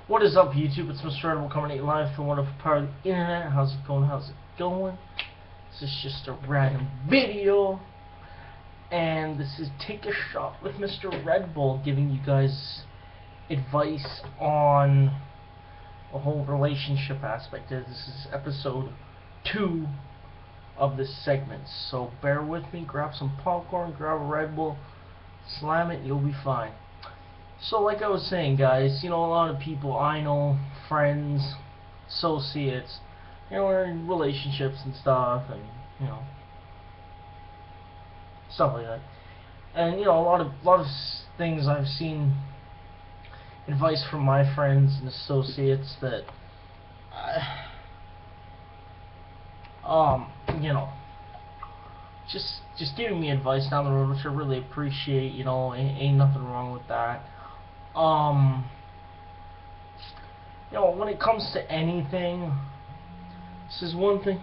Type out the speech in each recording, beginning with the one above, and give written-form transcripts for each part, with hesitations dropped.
What is up, YouTube? It's Mr. Edible coming at you live from the wonderful part of the internet. How's it going? How's it going? This is just a random video, and this is Take a Shot with Mr. Red Bull, giving you guys advice on the whole relationship aspect. This is episode 2 of this segment, so bear with me. Grab some popcorn, grab a Red Bull, slam it, you'll be fine. So like I was saying, guys, you know, a lot of people I know, friends, associates, you know, are in relationships and stuff, and, you know, stuff like that. And, you know, a lot of things I've seen, advice from my friends and associates that, you know, just giving me advice down the road, which I really appreciate. You know, ain't nothing wrong with that. You know, when it comes to anything, this is one thing.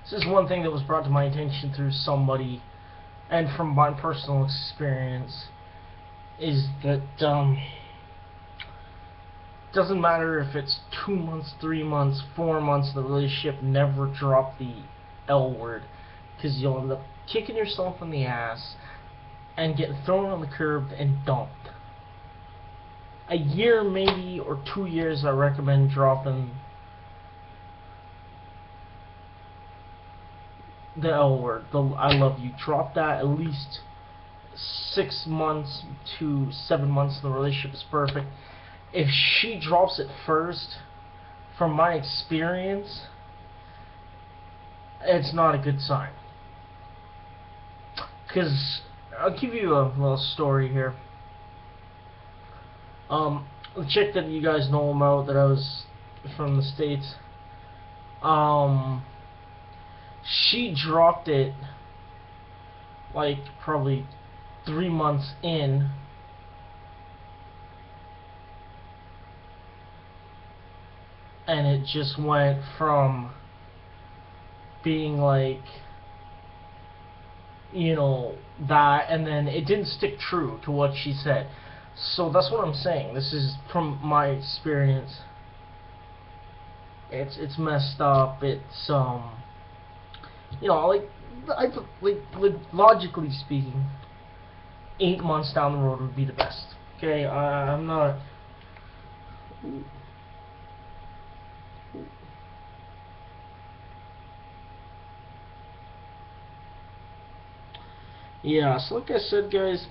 This is one thing that was brought to my attention through somebody, and from my personal experience, is that doesn't matter if it's 2 months, 3 months, 4 months in the relationship, never drop the L word, because you'll end up kicking yourself in the ass and getting thrown on the curb and dumped. A year maybe, or 2 years, I recommend dropping the L word, the I love you. Drop that at least 6 months to 7 months in the relationship is perfect. If she drops it first, from my experience, it's not a good sign. Because I'll give you a little story here. The chick that you guys know about, that I was from the States, she dropped it like probably 3 months in, and it just went from being like, you know, that, and then it didn't stick true to what she said. So that's what I'm saying. This is from my experience. It's messed up. It's you know, like logically speaking, 8 months down the road would be the best. Okay, I'm not. Yeah, so like I said, guys,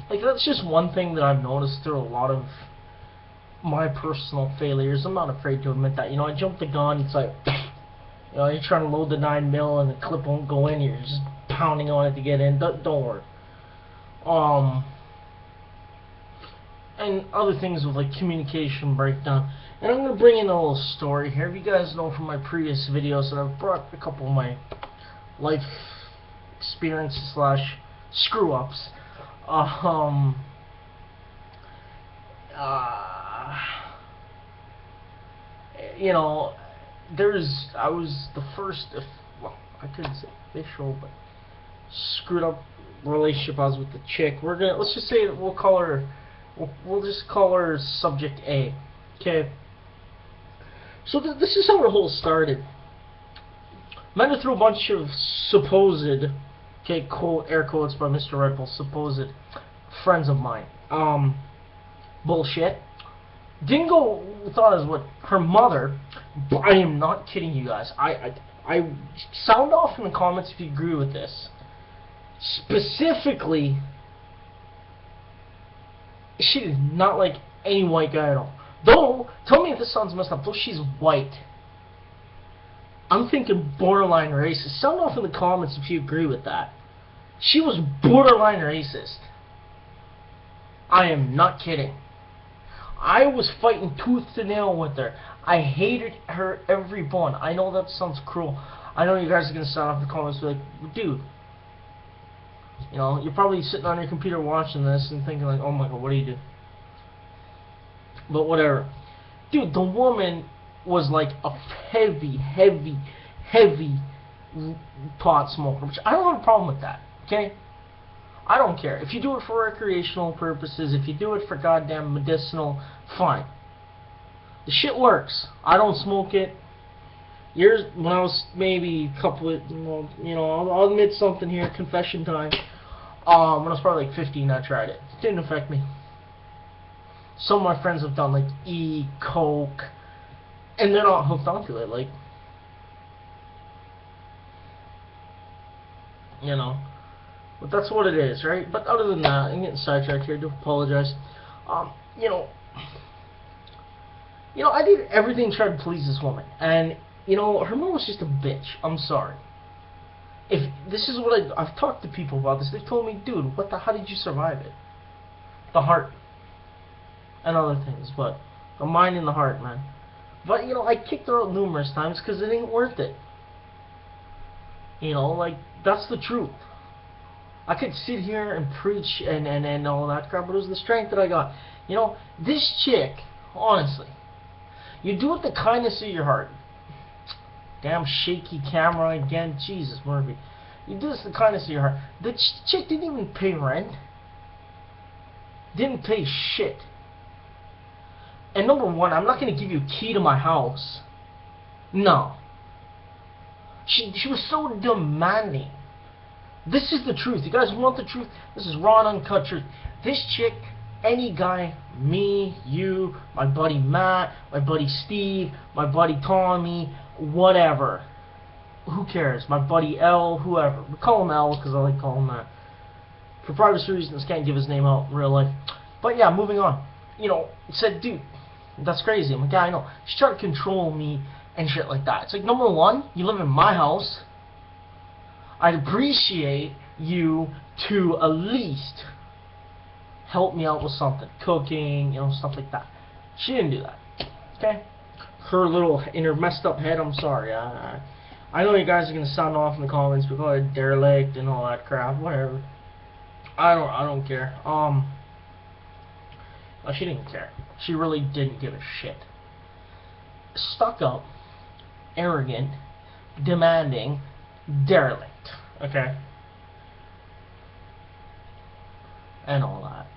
like, that's just one thing that I've noticed through a lot of my personal failures. I'm not afraid to admit that. You know, I jumped the gun. It's like, you know, you're trying to load the 9mm and the clip won't go in. You're just pounding on it to get in. Don't worry. And other things with, like, communication breakdown. And I'm going to bring in a little story here. If you guys know from my previous videos that I've brought a couple of my life experiences slash screw-ups. You know, I was the first, well, I couldn't say official, but screwed up relationship I was with the chick. Let's just say that we'll just call her subject A. Okay. So this is how it whole started. Met her through a bunch of supposed, okay, quote, air quotes by Mr. Red Bull, supposed friends of mine. Bullshit. Didn't go thought as what her mother. But I am not kidding you guys. I sound off in the comments if you agree with this. Specifically, she did not like any white guy at all. Though, tell me if this sounds messed up, though she's white, I'm thinking borderline racist. Sound off in the comments if you agree with that. She was borderline racist. I am not kidding. I was fighting tooth and nail with her. I hated her every bone. I know that sounds cruel. I know you guys are going to sound off in the comments and be like, dude, you know, you're probably sitting on your computer watching this and thinking like, oh my god, what do you do? But whatever. Dude, the woman was like a heavy pot smoker, which I don't have a problem with that, okay? I don't care. If you do it for recreational purposes, if you do it for goddamn medicinal, fine. The shit works. I don't smoke it. Years when I was maybe a couple of, I'll admit something here, confession time. When I was probably like 15, I tried it. It didn't affect me. Some of my friends have done like coke, and they're not hooked onto it. Like, but that's what it is, right? But other than that, I'm getting sidetracked here. I do apologize. I did everything to try to please this woman, and her mom was just a bitch. I'm sorry. If this is what I've talked to people about this, they've told me, dude, how did you survive it? The heart and other things, but the mind and the heart, man. But I kicked her out numerous times because it ain't worth it. Like, that's the truth. I could sit here and preach and all that crap, but it was the strength that I got. This chick, honestly, you do it the kindness of your heart. Damn shaky camera again. Jesus, Murphy. You do this the kindness of your heart. The chick didn't even pay rent. Didn't pay shit. And number one, I'm not going to give you a key to my house. No. She was so demanding. This is the truth. You guys want the truth? This is raw and uncut truth. This chick, any guy, me, you, my buddy Matt, my buddy Steve, my buddy Tommy, whatever. Who cares? My buddy L, whoever. We call him L because I like calling him that. For privacy reasons, can't give his name out in real life. But yeah, moving on. Said, dude, that's crazy. I'm like, yeah, I know. She's trying to control me and shit like that. It's like, number one, you live in my house. I'd appreciate you to at least help me out with something. Cooking, stuff like that. She didn't do that. Okay? In her messed up head, I'm sorry. I know you guys are going to sound off in the comments because I'm derelict and all that crap. Whatever. I don't care. She didn't care. She really didn't give a shit. Stuck up, arrogant, demanding, derelict. Okay? And all that.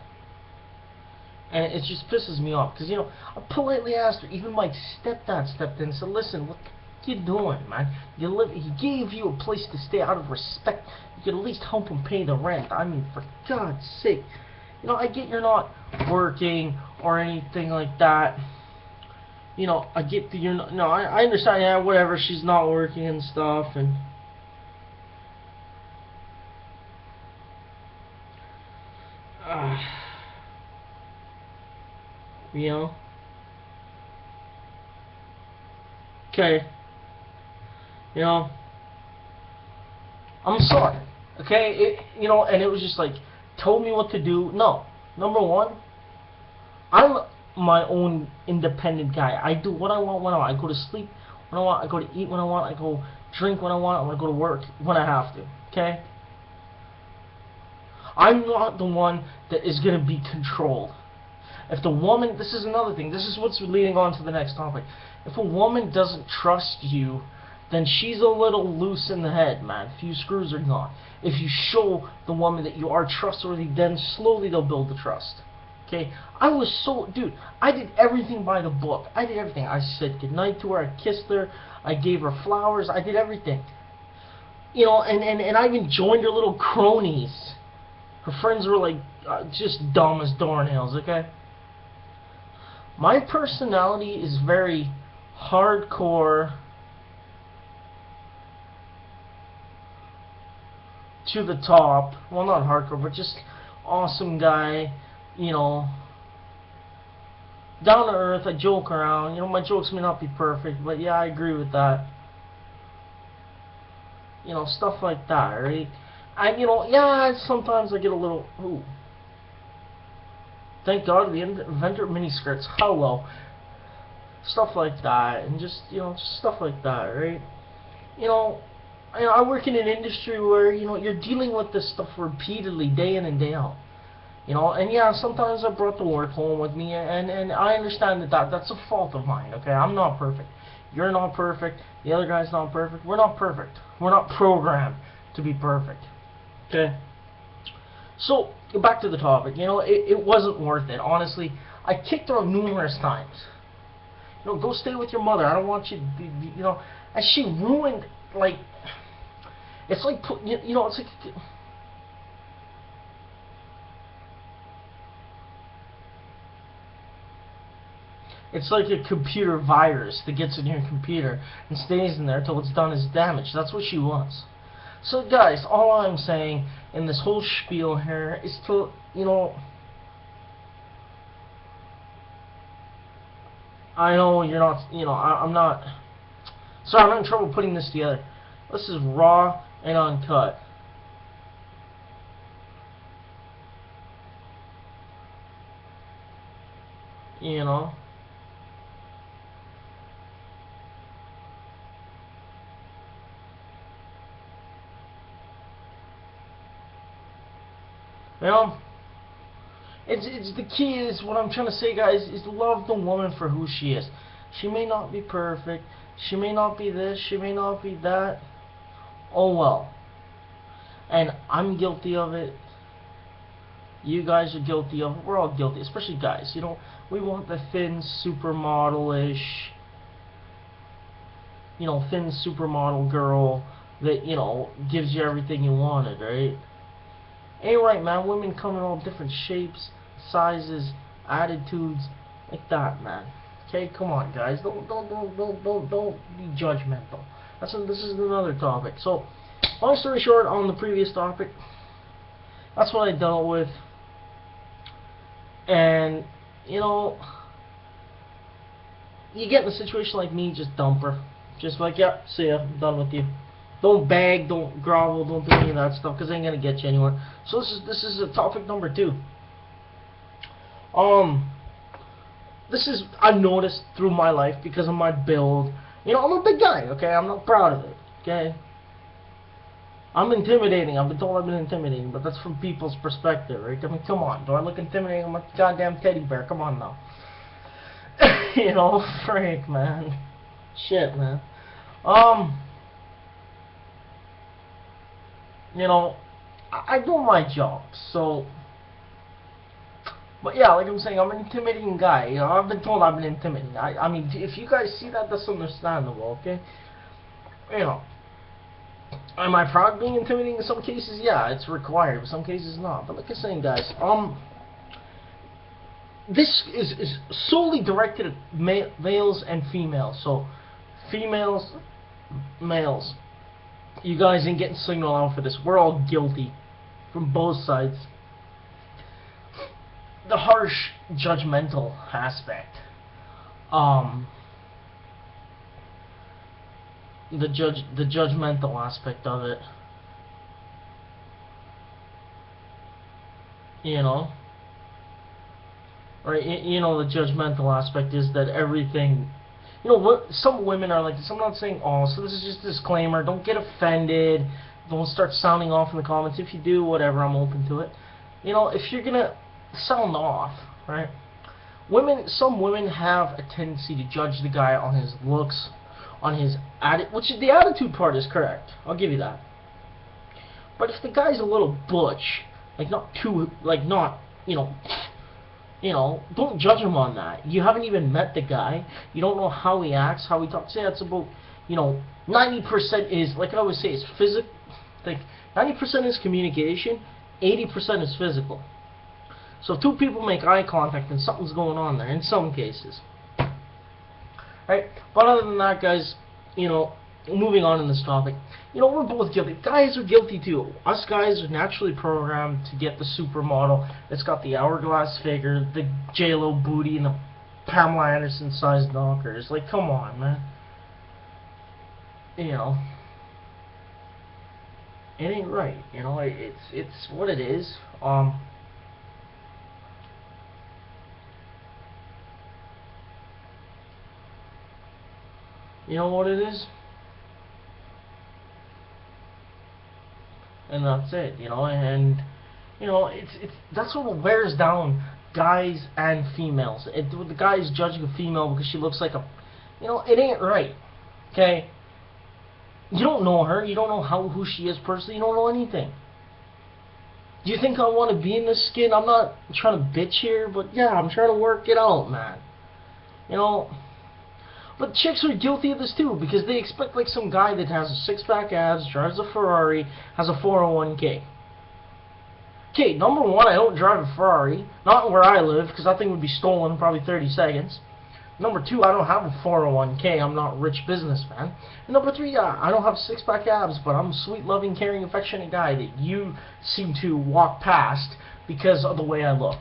And it just pisses me off. Because, I politely asked her. Even my stepdad stepped in and said, listen, what you doing, man? He gave you a place to stay out of respect. You could at least help him pay the rent. I mean, for God's sake. I get you're not working or anything like that. I get that you're not... No, I understand, yeah, whatever, she's not working and stuff, and... Okay. I'm sorry. Okay? And it was just like, told me what to do. No. Number one, I'm my own independent guy. I do what I want when I want. I go to sleep when I want. I go to eat when I want. I go drink when I want. I want to go to work when I have to. Okay? I'm not the one that is going to be controlled. If the woman, this is another thing, this is what's leading on to the next topic. If a woman doesn't trust you, then she's a little loose in the head, man. A few screws are gone. If you show the woman that you are trustworthy, then slowly they'll build the trust. Okay? I was so, dude, I did everything by the book. I did everything. I said goodnight to her, I kissed her, I gave her flowers, I did everything. And I even joined her little cronies. Her friends were like, just dumb as doornails, okay? My personality is very hardcore to the top. Well, not hardcore, but just awesome guy, down to earth. I joke around. My jokes may not be perfect, but yeah, I agree with that. Stuff like that, right? Yeah, sometimes I get a little, ooh. Thank God, the inventor of miniskirts. Hello. Stuff like that, and just stuff like that, right? I work in an industry where you're dealing with this stuff repeatedly, day in and day out. You know, and yeah, sometimes I brought the work home with me, and I understand that's a fault of mine, okay? I'm not perfect. You're not perfect. The other guy's not perfect. We're not perfect. We're not programmed to be perfect, okay? So, back to the topic. You know, it wasn't worth it, honestly. I kicked her out numerous times. You know, go stay with your mother. I don't want you to be, you know, and she ruined, like, it's like, you know, it's like, it's like a computer virus that gets in your computer and stays in there till it's done its damage. That's what she wants. So guys, all I'm saying in this whole spiel here is to, you know, I know you're not, you know, I'm not, sorry, I'm having trouble putting this together. This is raw and uncut. You know? You know? It's the key is, what I'm trying to say, guys, is love the woman for who she is. She may not be perfect. She may not be this. She may not be that. Oh well. And I'm guilty of it. You guys are guilty of it. We're all guilty, especially guys. You know, we want the thin supermodel-ish, you know, thin supermodel girl that, you know, gives you everything you wanted, right? Ain't right, man. Women come in all different shapes, sizes, attitudes, like that, man. Okay, come on, guys. Don't be judgmental. This is another topic. So, long story short, on the previous topic, that's what I dealt with. And, you know, you get in a situation like me, just dump her. Just like, yeah, see ya, I'm done with you. Don't beg, don't grovel, don't do any of that stuff, because it ain't gonna get you anywhere. So this is topic number 2. This is, I've noticed through my life because of my build. You know, I'm a big guy, okay? I'm not proud of it, okay? I'm intimidating. I've been told I've been intimidating, but that's from people's perspective, right? I mean, come on. Do I look intimidating? I'm a goddamn teddy bear. Come on now. You know, Frank, man. Shit, man. You know, I do my job, so. But yeah, like I'm saying, I'm an intimidating guy. You know, I've been told I've been intimidating. I mean, if you guys see that, that's understandable, okay? You know. Am I proud of being intimidating in some cases? Yeah, it's required, but some cases not. But like I'm saying, guys, this is solely directed at males and females. So, females, males, you guys ain't getting signal out for this. We're all guilty from both sides. The harsh, judgmental aspect. The judgmental aspect of it. You know? Right, you know, the judgmental aspect is that everything, you know, what some women are like this. I'm not saying all, so this is just a disclaimer. Don't get offended. Don't start sounding off in the comments. If you do, whatever, I'm open to it. You know, if you're gonna sound off, right? Some women have a tendency to judge the guy on his looks, on his attitude, which is the attitude part is correct. I'll give you that. But if the guy's a little butch, like not too, like not, you know, don't judge him on that. You haven't even met the guy. You don't know how he acts, how he talks. Yeah, it's about, you know, 90% is, like I always say, it's physical. Like 90% is communication, 80% is physical. So if two people make eye contact, then something's going on there in some cases. Right? But other than that, guys, you know, moving on in this topic, you know, we're both guilty. Guys are guilty too. Us guys are naturally programmed to get the supermodel that's got the hourglass figure, the J-Lo booty, and the Pamela Anderson sized knockers. Like, come on, man. You know, it ain't right. You know, it's what it is. You know what it is? And that's it, you know, and You know, it's that's what wears down guys and females. The guys judging a female because she looks like a, you know, it ain't right. Okay. You don't know her. You don't know who she is personally. You don't know anything. Do you think I want to be in this skin? I'm not trying to bitch here, but yeah, I'm trying to work it out, man. You know, but chicks are guilty of this too, because they expect like some guy that has a six-pack abs, drives a Ferrari, has a 401k. Okay, number one, I don't drive a Ferrari, not where I live, because that thing would be stolen in probably 30 seconds. Number two, I don't have a 401k, I'm not a rich businessman. And number three, I don't have six-pack abs, but I'm a sweet, loving, caring, affectionate guy that you seem to walk past because of the way I look.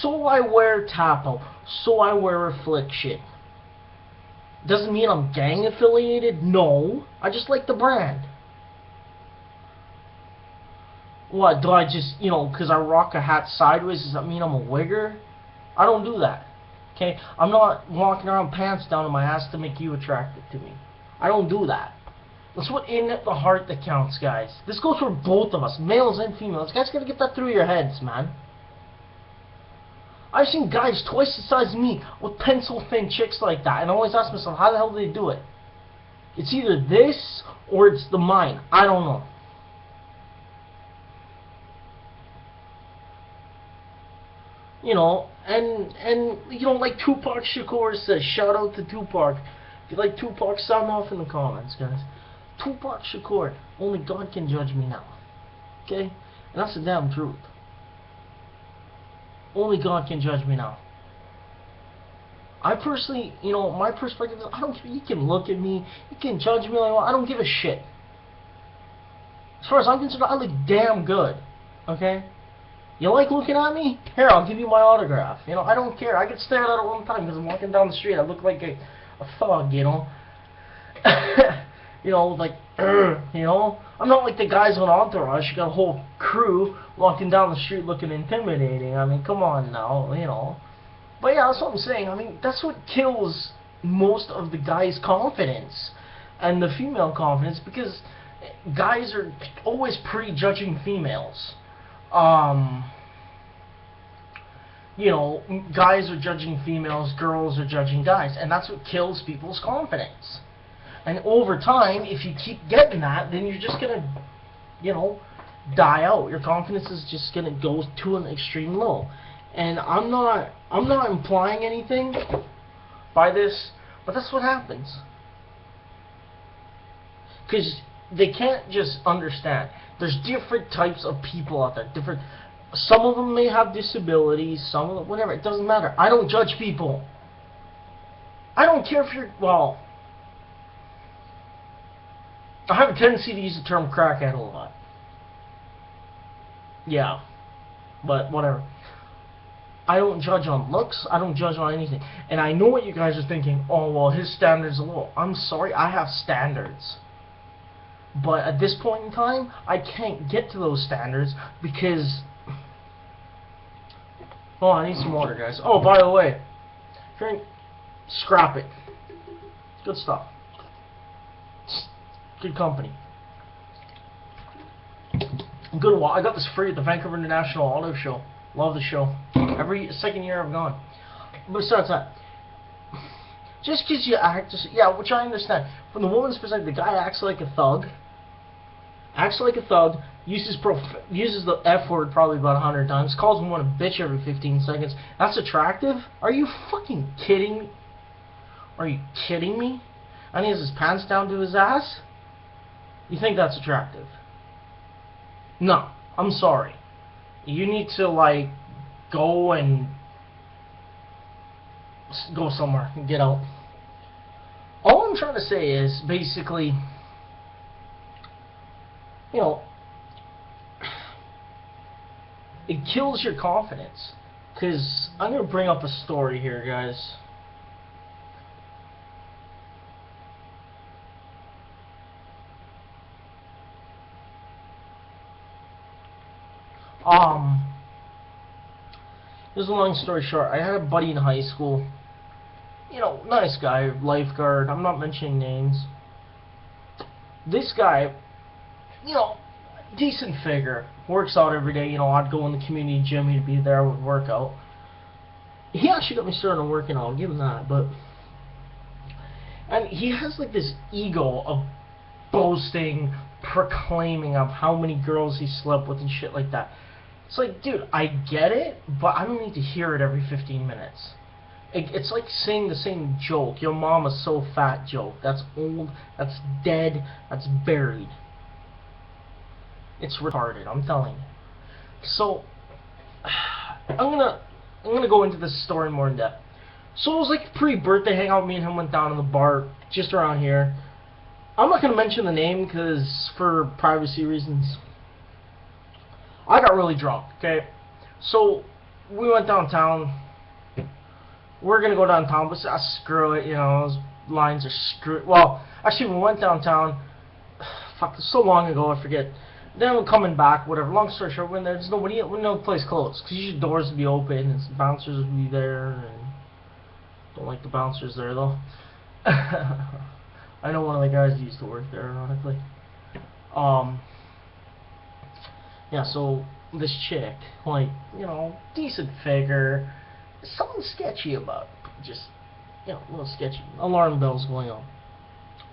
So I wear Tapo, so I wear Affliction. Doesn't mean I'm gang affiliated, no. I just like the brand. What, do I just, you know, because I rock a hat sideways, does that mean I'm a wigger? I don't do that. Okay? I'm not walking around pants down on my ass to make you attracted to me. I don't do that. That's what in the heart that counts, guys. This goes for both of us, males and females. Guys gotta get that through your heads, man. I've seen guys twice the size of me with pencil-thin chicks like that, and I always ask myself, how the hell do they do it? It's either this or it's the mind. I don't know. You know, and you know, like Tupac Shakur says, shout out to Tupac. If you like Tupac, sound off in the comments, guys. Tupac Shakur, only God can judge me now. Okay? And that's the damn truth. Only God can judge me now. I personally, you know, my perspective is, I don't care. You can look at me, you can judge me like I don't give a shit. As far as I'm concerned, I look damn good. Okay? You like looking at me? Here, I'll give you my autograph. You know, I don't care. I get stared at all the time because I'm walking down the street. I look like a thug, you know. You know, like, you know. I'm not like the guys on Entourage. You got a whole crew walking down the street looking intimidating. I mean, come on now, you know. But yeah, that's what I'm saying. I mean, that's what kills most of the guys' confidence and the female confidence, because guys are always prejudging females. You know, guys are judging females, girls are judging guys, and that's what kills people's confidence. And over time, if you keep getting that, then you're just gonna, you know, die out. Your confidence is just gonna go to an extreme low. And I'm not implying anything by this, but that's what happens. Because they can't just understand. There's different types of people out there. Some of them may have disabilities, some of them, whatever. It doesn't matter. I don't judge people. I don't care if you're, well, I have a tendency to use the term crackhead a lot. Yeah. But whatever. I don't judge on looks. I don't judge on anything. And I know what you guys are thinking. Oh, well, his standards are low. I'm sorry. I have standards. But at this point in time, I can't get to those standards because... Oh, I need some water, guys. Oh, by the way, drink, scrap it. Good stuff. Good company. Good. I got this free at the Vancouver International Auto Show. Love the show. Every second year I've gone. Besides that, just because you act, yeah, which I understand. From the woman's perspective, the guy acts like a thug. Uses the F word probably about 100 times. Calls woman a bitch every 15 seconds. That's attractive? Are you fucking kidding me? Are you kidding me? And he has his pants down to his ass? You think that's attractive? No. I'm sorry. You need to, like, go somewhere and get out. All I'm trying to say is, basically, you know, it kills your confidence. Because I'm going to bring up a story here, guys. Here's a long story short. I had a buddy in high school. You know, nice guy, lifeguard. I'm not mentioning names. This guy, you know, decent figure, works out every day. You know, I'd go in the community gym, he'd be there, would work out. He actually got me started on working out, I'll give him that, but... And he has like this ego of boasting, proclaiming of how many girls he slept with and shit like that. It's like, dude, I get it, but I don't need to hear it every 15 minutes. It's like saying the same joke. Your mom is so fat joke. That's old, that's dead, that's buried. It's retarded, I'm telling you. So, I'm gonna go into this story more in depth. So it was like pre-birthday hangout. Me and him went down to the bar just around here. I'm not gonna mention the name because for privacy reasons. I got really drunk. Okay, so we went downtown. We're gonna go downtown, but screw it. You know, those lines are screwed. Well, actually, we went downtown. Fuck, so long ago, I forget. Then we're coming back, whatever. Long story short, when there's nobody, no place closed, because usually doors would be open and some bouncers would be there. And don't like the bouncers there though. I know one of the guys used to work there, ironically. Yeah, so this chick, like, you know, decent figure, something sketchy about it. Just, you know, a little sketchy. Alarm bells going on.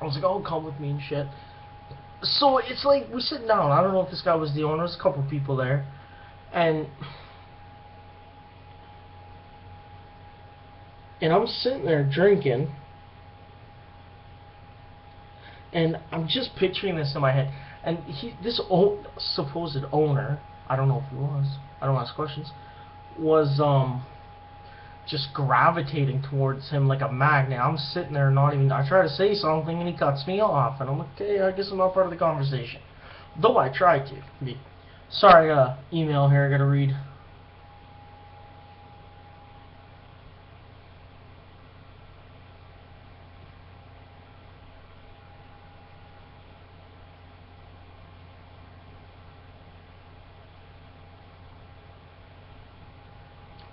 I was like, oh, come with me and shit. So it's like, we sit down. I don't know if this guy was the owner. There's a couple people there. And I'm sitting there drinking. And I'm just picturing this in my head. And this supposed owner, I don't know if he was, I don't ask questions, was just gravitating towards him like a magnet. I'm sitting there not even, I try to say something and he cuts me off. And I'm like, okay, I guess I'm not part of the conversation. Though I tried to. Sorry, email here I gotta read.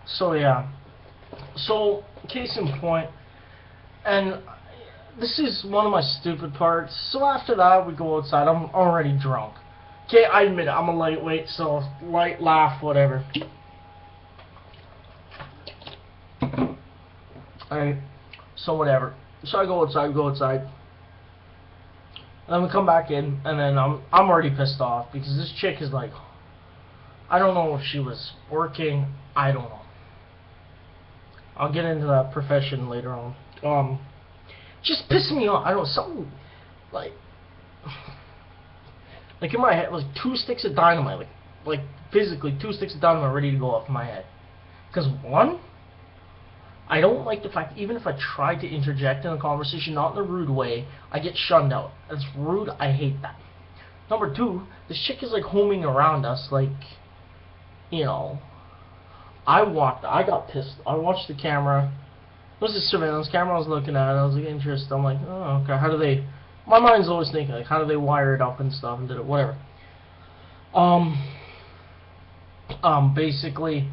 So yeah, so case in point, and this is one of my stupid parts. So after that, we go outside. I'm already drunk. Okay, I admit it. I'm a lightweight, so light laugh, whatever. Alright, so whatever. So I go outside. And then we come back in, and then I'm already pissed off because this chick is like, I don't know if she was working. I don't know. I'll get into that profession later on. Just pissing me off. I don't know, something like in my head, like 2 sticks of dynamite, like physically 2 sticks of dynamite ready to go off my head. Because one, I don't like the fact, even if I try to interject in a conversation, not in a rude way, I get shunned out. That's rude. I hate that. Number 2, this chick is like homing around us, like, you know. I got pissed. I watched the camera. It was a surveillance camera I was looking at. I was like, interested. I'm like, oh, okay. How do they... My mind's always thinking, like, how do they wire it up and stuff and did it, whatever. Basically,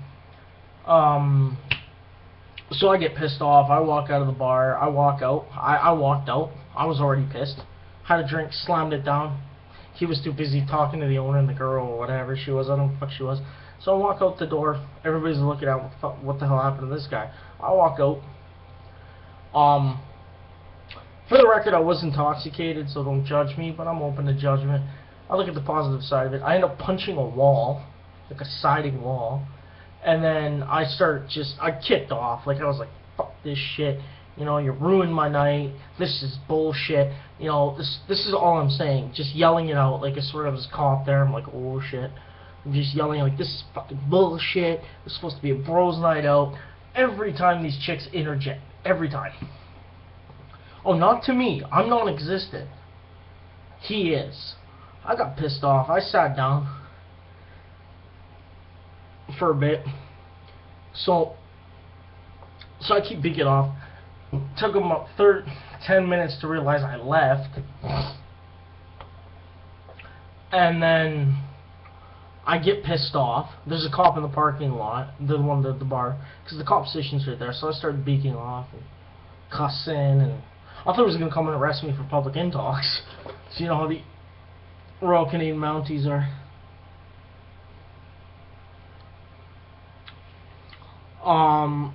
so I get pissed off. I walk out of the bar. I walk out. I walked out. I was already pissed. Had a drink, slammed it down. He was too busy talking to the owner and the girl or whatever she was. I don't know what the fuck she was. So I walk out the door. Everybody's looking at what the hell happened to this guy. I walk out. For the record, I was intoxicated, so don't judge me, but I'm open to judgment. I look at the positive side of it. I end up punching a wall, like a siding wall, and then I kicked off. Like, I was like, fuck this shit. You know, you ruined my night. This is bullshit. You know, this is all I'm saying. Just yelling it out like a sort of cop there. I'm like, oh shit. I'm just yelling like, this is fucking bullshit. It's supposed to be a bros night out. Every time these chicks interject. Every time. Oh, not to me. I'm non-existent. He is. I got pissed off. I sat down for a bit. So I keep beaking off. Took him about 10 minutes to realize I left. And then I get pissed off. There's a cop in the parking lot, the one at the bar, because the cop station's right there. So I started beaking off and cussing, and I thought he was gonna come and arrest me for public intox. So you know how the Royal Canadian Mounties are. Um,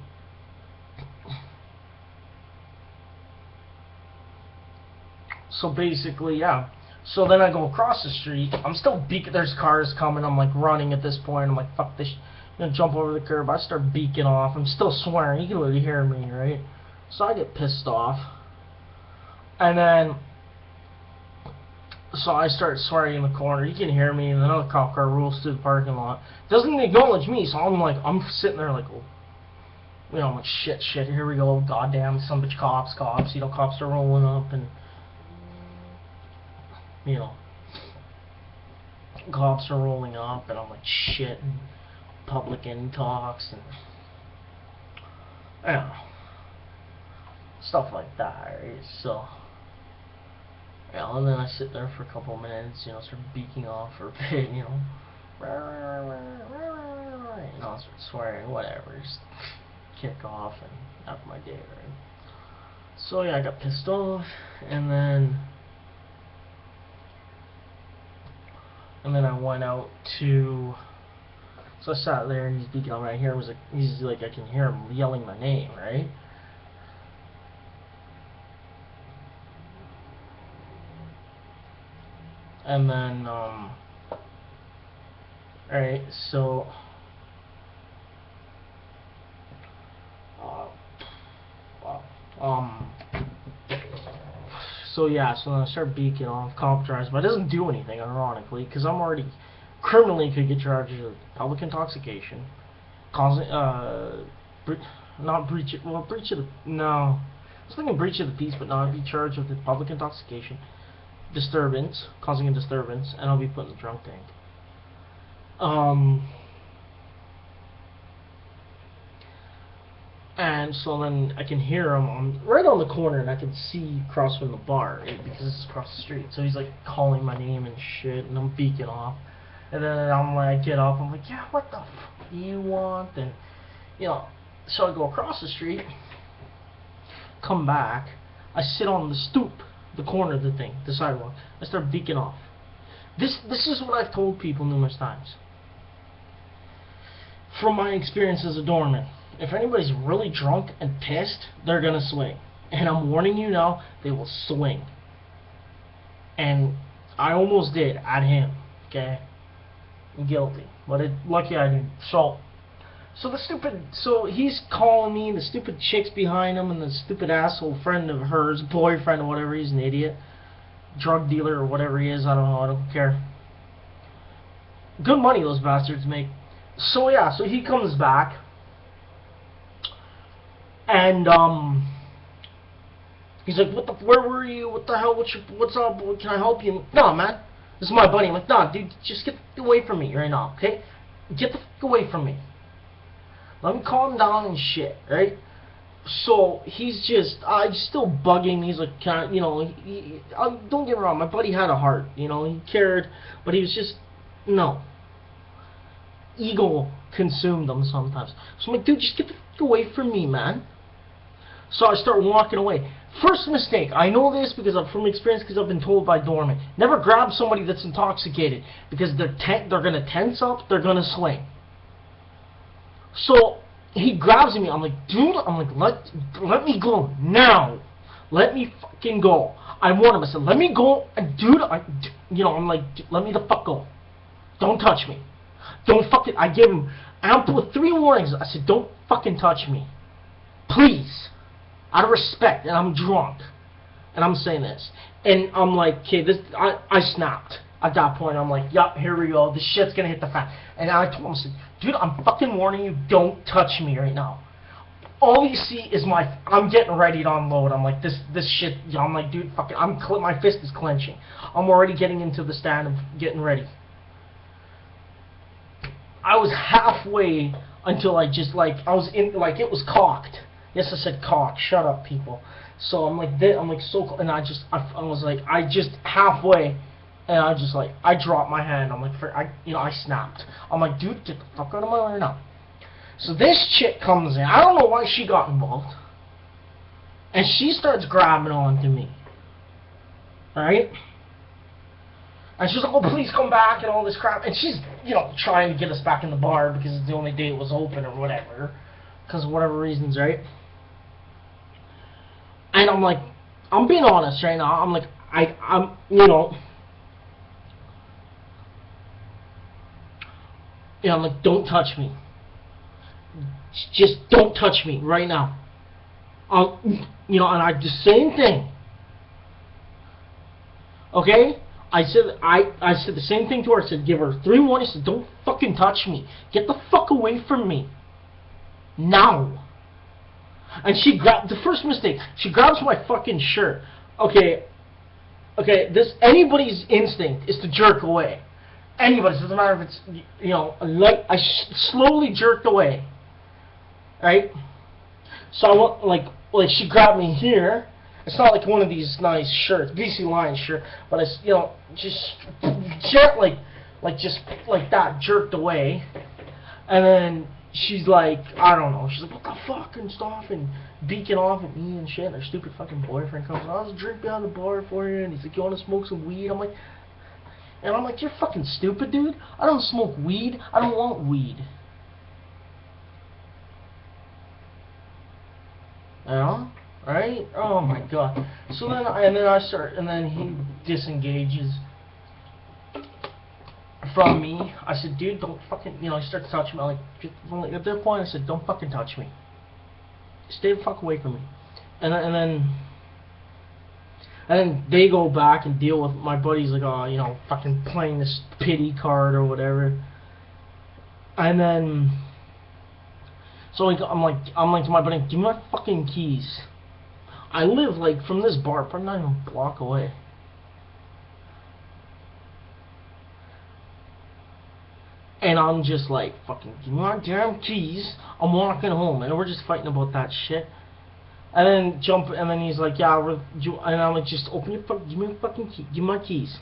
so basically, yeah. So then I go across the street. I'm still beaking. There's cars coming. I'm like running at this point. I'm like, fuck this. I'm gonna jump over the curb. I start beaking off. I'm still swearing. You can really hear me, right? So I get pissed off. And then, so I start swearing in the corner. You can hear me. And another cop car rolls through the parking lot. Doesn't even acknowledge me. So I'm sitting there like, oh, you know, I'm like, shit, here we go. Goddamn, some bitch cops. You know, cops are rolling up and, you know, cops are rolling up, and I'm like, shit, and public talks, and, I don't know, stuff like that, right? So, yeah, and then I sit there for a couple of minutes, you know, start beaking off for a bit, you know, you know, start swearing, whatever, just kick off and have my day, right? So, yeah, I got pissed off, and then I went out to, so I sat there and he's beaking on right here. He's like, I can hear him yelling my name, right? And then, alright, so, so yeah, so then I start beaking off, cop drives, but it doesn't do anything, ironically, because I'm already criminally could get charged of public intoxication, causing, breach of the, no, I was thinking breach of the peace, but no, I'd be charged with the public intoxication, disturbance, causing a disturbance, and I'll be put in the drunk tank. And so then I can hear him right on the corner, and I can see across from the bar, right, because it's across the street. So he's like calling my name and shit, and I'm beaking off. And then I'm like, get up. I'm like, yeah, what the fuck do you want? And you know, so I go across the street, come back. I sit on the stoop, the corner of the thing, the sidewalk. I start beaking off. This is what I've told people numerous times. From my experience as a doorman. If anybody's really drunk and pissed, they're gonna swing. And I'm warning you now, they will swing. And I almost did at him, okay? I'm guilty. But lucky I didn't. So he's calling me, the stupid chick's behind him, and the stupid asshole friend of hers, boyfriend or whatever, he's an idiot. Drug dealer or whatever he is, I don't know, I don't care. Good money those bastards make. So yeah, so he comes back. And he's like, where were you? What the hell? What's up? Can I help you? No, man, this is my buddy. I'm like, nah, dude, just get away from me right now, okay? Get the fuck away from me. Let me calm down and shit, right? So he's just still bugging me. He's like, you know, don't get me wrong, my buddy had a heart, you know, he cared, but he was just, no. Ego consumed him sometimes. So I'm like, dude, just get the fuck away from me, man. So I start walking away. First mistake, I know this because from experience, because I've been told by doormen. Never grab somebody that's intoxicated, because they're gonna tense up, they're gonna swing. So he grabs me. I'm like, dude, let me go now. Let me fucking go. I warned him. I said, let me go, and dude, you know, I'm like, let me the fuck go. Don't touch me. Don't fucking. I gave him ample 3 warnings. I said, don't fucking touch me, please. Out of respect, and I'm drunk, and I'm saying this, and I'm like, okay, I snapped at that point. I'm like, yup, here we go, this shit's gonna hit the fan. And I told him, I said, dude, I'm fucking warning you, don't touch me right now. All you see is I'm getting ready to unload. I'm like, this shit, I'm like, dude, fucking, my fist is clenching. I'm already getting into the stand of getting ready. I was halfway until I just, like, I was in, like, it was cocked. Yes, I said cock. Shut up, people. So I'm like this. I'm like so, and I was like, I just halfway, and I just like, I dropped my hand. I'm like, you know, I snapped. I'm like, dude, get the fuck out of my way now. So this chick comes in. I don't know why she got involved, and she starts grabbing onto me. All right. And she's like, oh, please come back and all this crap. And she's, you know, trying to get us back in the bar because it's the only day it was open or whatever. because of whatever reasons, right? And I'm like, I'm being honest right now. I'm like, I'm, I'm like, don't touch me. Just don't touch me right now. And I the same thing. Okay? I said the same thing to her. I said, give her 3 warnings. I said, don't fucking touch me. Get the fuck away from me. Now. And she grabbed, the first mistake, she grabs my fucking shirt. Okay, this, anybody's instinct is to jerk away. Anybody's, doesn't matter if it's, like, I slowly jerked away. Right? So I went, like she grabbed me here. It's not like one of these nice shirts, BC Lions shirt, but it's, just just like that, jerked away. And then she's like, I don't know, she's like, what the fuck, and stuff, and beaking off at me and shit. And her stupid fucking boyfriend comes, I'll drink behind the bar for you, and he's like, you want to smoke some weed? I'm like, you're fucking stupid, dude. I don't smoke weed. I don't want weed. Right? Oh my god. So then he disengages from me. I said, dude, don't fucking, he starts touching me. Like, at that point, I said, don't fucking touch me. Stay the fuck away from me. And then they go back and deal with my buddies, like, fucking playing this pity card or whatever. And then, so like, I'm like to my buddy, give me my fucking keys. I live like from this bar, probably not even a block away. And I'm just like, fucking, give me my damn keys. I'm walking home, and we're just fighting about that shit. And then he's like, yeah, and I'm like, just open your fucking, give me a fucking key, give me my keys.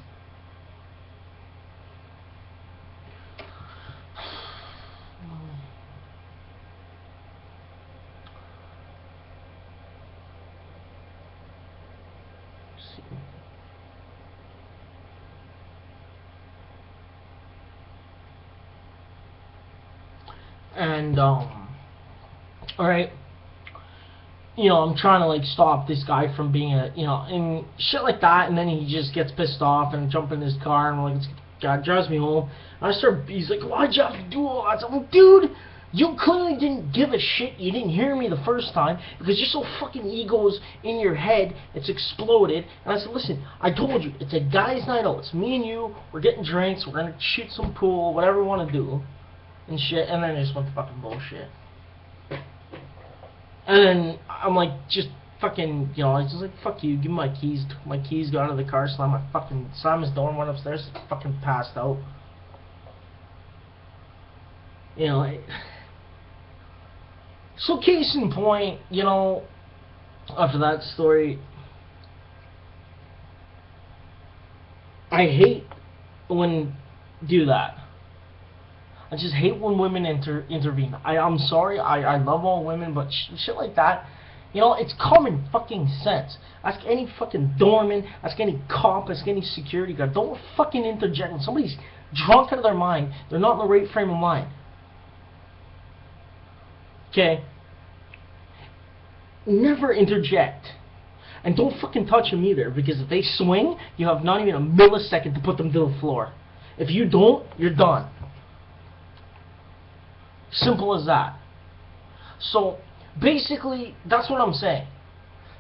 And, alright, I'm trying to, like, stop this guy from being and shit like that, and then he just gets pissed off and jump in his car, and, like, God drives me home, and he's like, why'd you have to do all that? I'm like, dude, you clearly didn't give a shit. You didn't hear me the first time, because you're so fucking egos in your head, it's exploded. And I said, listen, I told you, it's a guy's night out, it's me and you, we're getting drinks, we're gonna shoot some pool, whatever we want to do. And shit, and then I just went to fucking bullshit. And then I'm like, just fucking, I was just like, fuck you, give me my keys. Took my keys, got out of the car, slammed his door, went upstairs, fucking passed out. So case in point, after that story, I hate when do that. I just hate when women intervene. I'm sorry, I love all women, but shit like that, it's common fucking sense. Ask any fucking doorman, ask any cop, ask any security guard. Don't fucking interject when somebody's drunk out of their mind, they're not in the right frame of mind. Okay? Never interject. And don't fucking touch them either, because if they swing, you have not even a millisecond to put them to the floor. If you don't, you're done. Simple as that. So, basically, that's what I'm saying.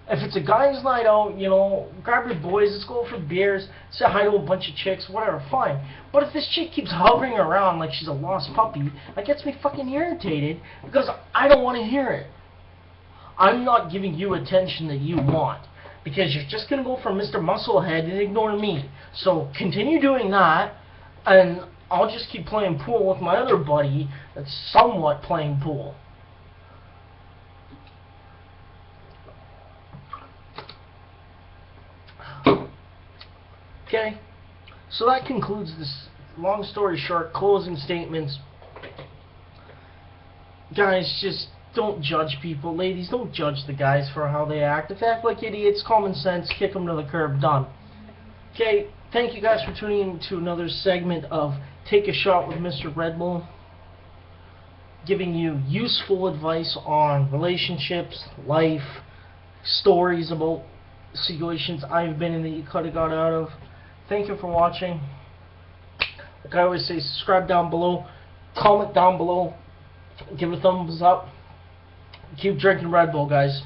If it's a guy's night out, grab your boys, let's go for beers, say hi to a bunch of chicks, whatever, fine. But if this chick keeps hovering around like she's a lost puppy, that gets me fucking irritated, because I don't want to hear it. I'm not giving you attention that you want, because you're just going to go for Mr. Musclehead and ignore me. So, continue doing that, and I'll just keep playing pool with my other buddy that's somewhat playing pool. Okay, so that concludes this long story short, closing statements. Guys, just don't judge people. Ladies, don't judge the guys for how they act. If they act like idiots, common sense, kick them to the curb, done. Okay, thank you guys for tuning in to another segment of Take a Shot with Mr. Red Bull. giving you useful advice on relationships, life, stories about situations I've been in that you could have got out of. Thank you for watching. Like I always say, subscribe down below, comment down below, give a thumbs up. Keep drinking Red Bull, guys.